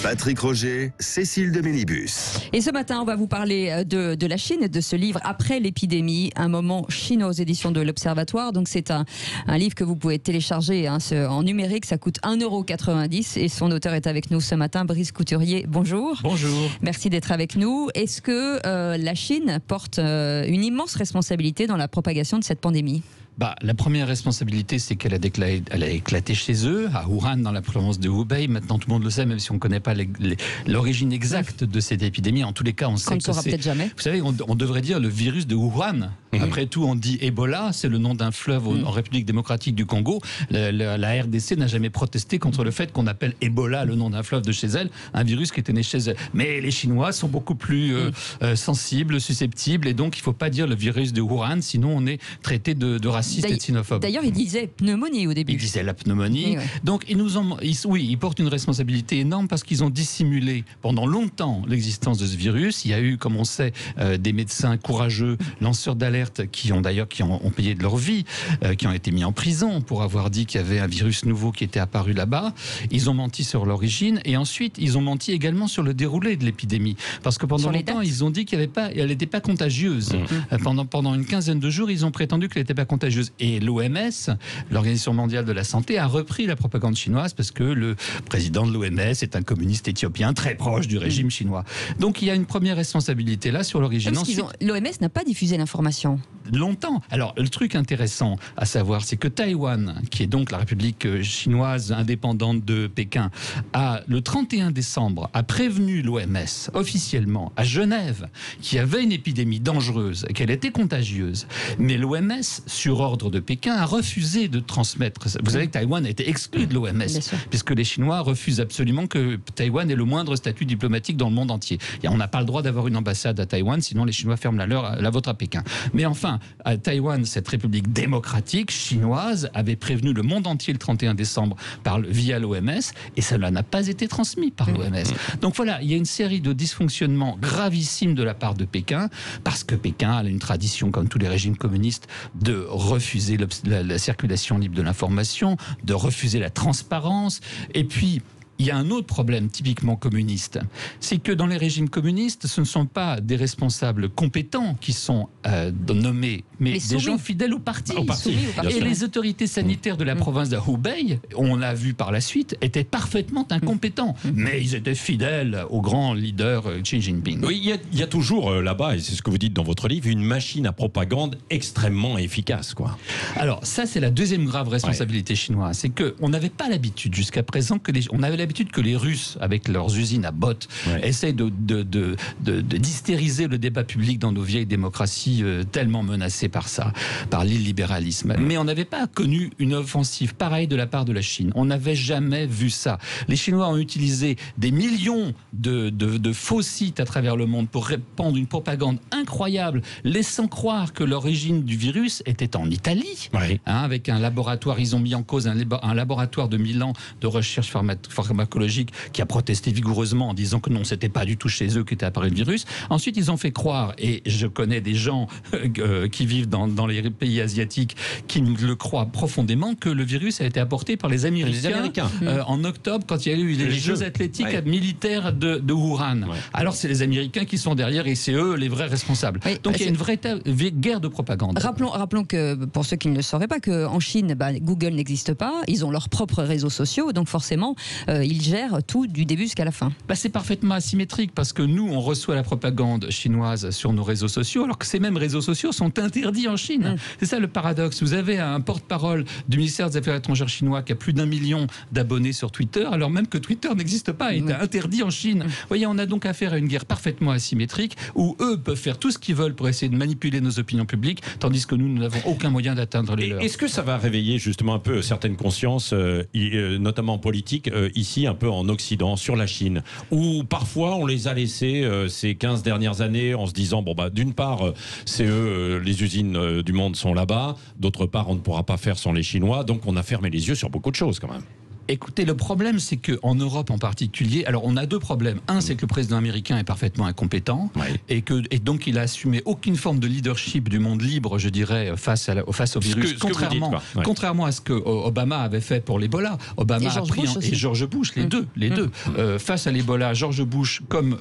Patrick Roger, Cécile de Mélibus. Et ce matin, on va vous parler de la Chine et de ce livre Après l'épidémie, un moment chinois aux éditions de l'Observatoire. Donc c'est un livre que vous pouvez télécharger en numérique, ça coûte 1,90 € et son auteur est avec nous ce matin, Brice Couturier. Bonjour. Bonjour. Merci d'être avec nous. Est-ce que la Chine porte une immense responsabilité dans la propagation de cette pandémie ? La première responsabilité, c'est qu'elle a éclaté chez eux, à Wuhan, dans la province de Hubei. Maintenant, tout le monde le sait, même si on ne connaît pas l'origine exacte de cette épidémie. En tous les cas, on sait qu'on ne que saura peut-être jamais. Vous savez, on devrait dire le virus de Wuhan. Après tout, on dit Ebola, c'est le nom d'un fleuve en République démocratique du Congo. La RDC n'a jamais protesté contre le fait qu'on appelle Ebola, le nom d'un fleuve de chez elle, un virus qui était né chez elle. Mais les Chinois sont beaucoup plus sensibles, susceptibles, et donc il ne faut pas dire le virus de Wuhan, sinon on est traité de raciste et de xénophobe. D'ailleurs, il disait pneumonie au début. Il disait la pneumonie. Oui. Donc ils portent une responsabilité énorme parce qu'ils ont dissimulé pendant longtemps l'existence de ce virus. Il y a eu, comme on sait, des médecins courageux, lanceurs d'alerte, qui ont payé de leur vie, qui ont été mis en prison pour avoir dit qu'il y avait un virus nouveau qui était apparu là-bas. Ils ont menti sur l'origine et ensuite ils ont menti également sur le déroulé de l'épidémie. Parce que pendant longtemps, ils ont dit qu'elle n'était pas contagieuse. Pendant une quinzaine de jours, ils ont prétendu qu'elle n'était pas contagieuse. Et l'OMS, l'Organisation mondiale de la santé, a repris la propagande chinoise parce que le président de l'OMS est un communiste éthiopien très proche du régime chinois. Donc il y a une première responsabilité là sur l'origine. L'OMS n'a pas diffusé l'information. Longtemps. Alors, le truc intéressant à savoir, c'est que Taïwan, qui est donc la République chinoise indépendante de Pékin, le 31 décembre, a prévenu l'OMS officiellement à Genève qu'il y avait une épidémie dangereuse, qu'elle était contagieuse. Mais l'OMS, sur ordre de Pékin, a refusé de transmettre. Vous savez que Taïwan a été exclu de l'OMS, puisque les Chinois refusent absolument que Taïwan ait le moindre statut diplomatique dans le monde entier. Et on n'a pas le droit d'avoir une ambassade à Taïwan, sinon les Chinois ferment la vôtre à Pékin. Mais enfin, à Taïwan, cette république démocratique chinoise avait prévenu le monde entier le 31 décembre via l'OMS et cela n'a pas été transmis par l'OMS. Donc voilà, il y a une série de dysfonctionnements gravissimes de la part de Pékin parce que Pékin a une tradition, comme tous les régimes communistes, de refuser la circulation libre de l'information, de refuser la transparence et puis il y a un autre problème typiquement communiste, c'est que dans les régimes communistes, ce ne sont pas des responsables compétents qui sont nommés, mais des gens fidèles au parti. Et les autorités sanitaires de la province de Hubei, on l'a vu par la suite, étaient parfaitement incompétents. Mais ils étaient fidèles au grand leader Xi Jinping. Oui, il y a toujours là-bas, et c'est ce que vous dites dans votre livre, une machine à propagande extrêmement efficace, quoi. Alors ça, c'est la deuxième grave responsabilité chinoise, c'est qu'on n'avait pas l'habitude jusqu'à présent on avait l'habitude que les Russes, avec leurs usines à bottes, essayent d'hystériser le débat public dans nos vieilles démocraties tellement menacées par l'illibéralisme. Mais on n'avait pas connu une offensive pareille de la part de la Chine. On n'avait jamais vu ça. Les Chinois ont utilisé des millions de faux sites à travers le monde pour répandre une propagande incroyable, laissant croire que l'origine du virus était en Italie. Avec un laboratoire, ils ont mis en cause un laboratoire de Milan de recherche pharmacologique qui a protesté vigoureusement en disant que non, c'était pas du tout chez eux qu'était apparu le virus. Ensuite, ils ont fait croire, et je connais des gens qui vivent dans les pays asiatiques qui le croient profondément, que le virus a été apporté par les Américains, en octobre, quand il y a eu les Jeux athlétiques militaires de Wuhan. Alors, c'est les Américains qui sont derrière et c'est eux les vrais responsables. Donc, il y a une vraie guerre de propagande. Rappelons que, pour ceux qui ne le sauraient pas, qu'en Chine, Google n'existe pas, ils ont leurs propres réseaux sociaux, donc forcément, ils gèrent tout du début jusqu'à la fin. C'est parfaitement asymétrique parce que nous, on reçoit la propagande chinoise sur nos réseaux sociaux alors que ces mêmes réseaux sociaux sont interdits en Chine. C'est ça le paradoxe. Vous avez un porte-parole du ministère des Affaires étrangères chinois qui a plus d'1 million d'abonnés sur Twitter alors même que Twitter n'existe pas, il est interdit en Chine. Vous voyez, on a donc affaire à une guerre parfaitement asymétrique où eux peuvent faire tout ce qu'ils veulent pour essayer de manipuler nos opinions publiques tandis que nous n'avons aucun moyen d'atteindre les leurs. Est-ce que ça va réveiller justement un peu certaines consciences, notamment politiques, ici un peu en Occident, sur la Chine, où parfois on les a laissés ces 15 dernières années en se disant, d'une part, c'est eux, les usines du monde sont là-bas, d'autre part, on ne pourra pas faire sans les Chinois, donc on a fermé les yeux sur beaucoup de choses quand même. Écoutez, le problème, c'est qu'en Europe en particulier, alors on a deux problèmes. Un, c'est que le président américain est parfaitement incompétent et donc il a assumé aucune forme de leadership du monde libre, je dirais, face au virus. Contrairement à ce que Obama avait fait pour l'Ebola. Obama a pris et George Bush, les deux. Face à l'Ebola, George Bush comme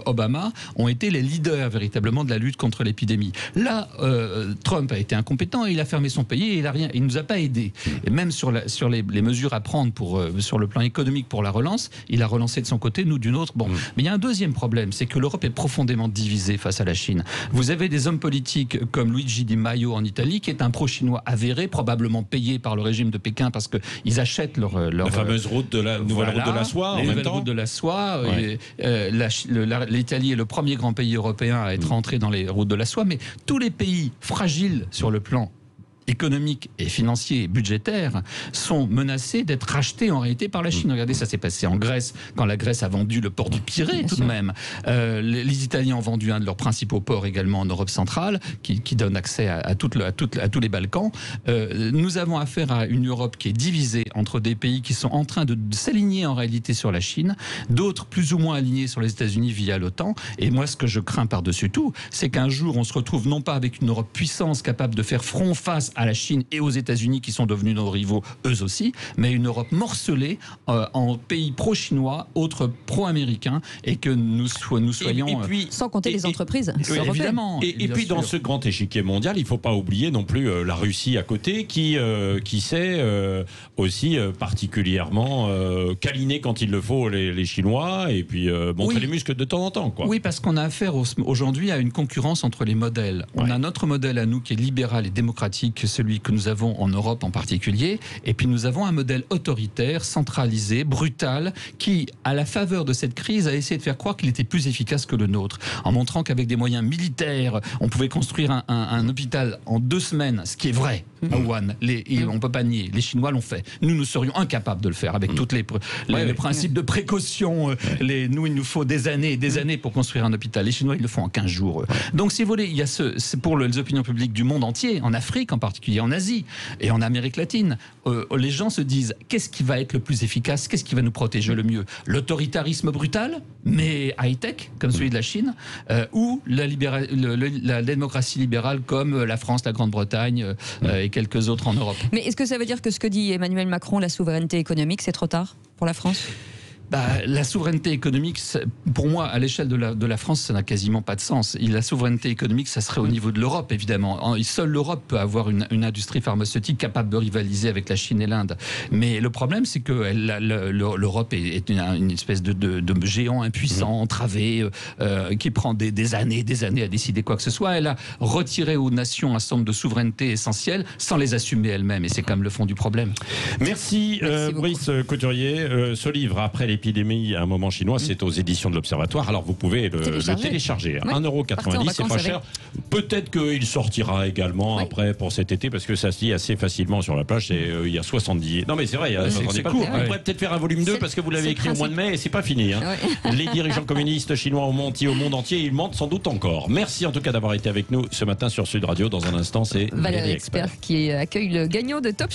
Obama ont été les leaders véritablement de la lutte contre l'épidémie. Là, Trump a été incompétent et il a fermé son pays et il nous a pas aidés. Et même sur les mesures à prendre sur le plan économique pour la relance, il a relancé de son côté, nous d'une autre. Bon, mais il y a un deuxième problème, c'est que l'Europe est profondément divisée face à la Chine. Vous avez des hommes politiques comme Luigi Di Maio en Italie, qui est un pro-chinois avéré, probablement payé par le régime de Pékin parce qu'ils achètent leur la fameuse route de la nouvelle route de la soie en même temps. Route de la soie. L'Italie est le premier grand pays européen à être entré dans les routes de la soie, mais tous les pays fragiles sur le plan économique et financier et budgétaire sont menacés d'être rachetés en réalité par la Chine. Regardez, ça s'est passé en Grèce quand la Grèce a vendu le port du Pirée tout de même. Les Italiens ont vendu un de leurs principaux ports également en Europe centrale qui donne accès à tous les Balkans. Nous avons affaire à une Europe qui est divisée entre des pays qui sont en train de s'aligner en réalité sur la Chine, d'autres plus ou moins alignés sur les États-Unis via l'OTAN. Et moi, ce que je crains par-dessus tout, c'est qu'un jour on se retrouve non pas avec une Europe puissance capable de faire front face à la Chine et aux États-Unis qui sont devenus nos rivaux eux aussi, mais une Europe morcelée en pays pro-chinois, autres pro-américains, et que nous soyons... Et puis, sans compter les entreprises. Oui, évidemment. Et puis dans ce grand échiquier mondial, il ne faut pas oublier non plus la Russie à côté qui sait aussi particulièrement câliner quand il le faut les Chinois et puis montrer les muscles de temps en temps. Quoi. Oui, parce qu'on a affaire aujourd'hui à une concurrence entre les modèles. On a notre modèle à nous qui est libéral et démocratique, celui que nous avons en Europe en particulier, et puis nous avons un modèle autoritaire, centralisé, brutal, qui, à la faveur de cette crise, a essayé de faire croire qu'il était plus efficace que le nôtre, en montrant qu'avec des moyens militaires, on pouvait construire un hôpital en 2 semaines, ce qui est vrai, à Wuhan. On ne peut pas nier, les Chinois l'ont fait. Nous serions incapables de le faire, avec tous les principes de précaution. Nous, il nous faut des années et des années pour construire un hôpital. Les Chinois, ils le font en 15 jours. Donc, si vous voulez, il y a c'est pour les opinions publiques du monde entier, en Afrique en particulier, en Asie et en Amérique latine, les gens se disent qu'est-ce qui va être le plus efficace, qu'est-ce qui va nous protéger le mieux, l'autoritarisme brutal mais high-tech comme celui de la Chine, ou la démocratie libérale comme la France, la Grande-Bretagne et quelques autres en Europe. Mais est-ce que ça veut dire que ce que dit Emmanuel Macron, la souveraineté économique, c'est trop tard pour la France ? La souveraineté économique, pour moi, à l'échelle de la France, ça n'a quasiment pas de sens. La souveraineté économique, ça serait au niveau de l'Europe, évidemment. Seule l'Europe peut avoir une industrie pharmaceutique capable de rivaliser avec la Chine et l'Inde. Mais le problème, c'est que l'Europe est une espèce de géant impuissant, entravé, qui prend des années à décider quoi que ce soit. Elle a retiré aux nations un certain nombre de souverainetés essentielles sans les assumer elles-mêmes. Et c'est quand même le fond du problème. Merci Brice Couturier. Ce livre, Après l'épidémie, un moment chinois, c'est aux éditions de l'Observatoire. Alors vous pouvez le télécharger. 1,90€, c'est pas cher. Peut-être qu'il sortira également après pour cet été, parce que ça se lit assez facilement sur la plage. Il y a 70. Non mais c'est vrai, il y a 70 pages. On pourrait peut-être faire un volume 2 parce que vous l'avez écrit au mois de mai et c'est pas fini. Les dirigeants communistes chinois au monde entier, ils mentent sans doute encore. Merci en tout cas d'avoir été avec nous ce matin sur Sud Radio. Dans un instant, c'est Valérie Expert qui accueille le gagnant de Top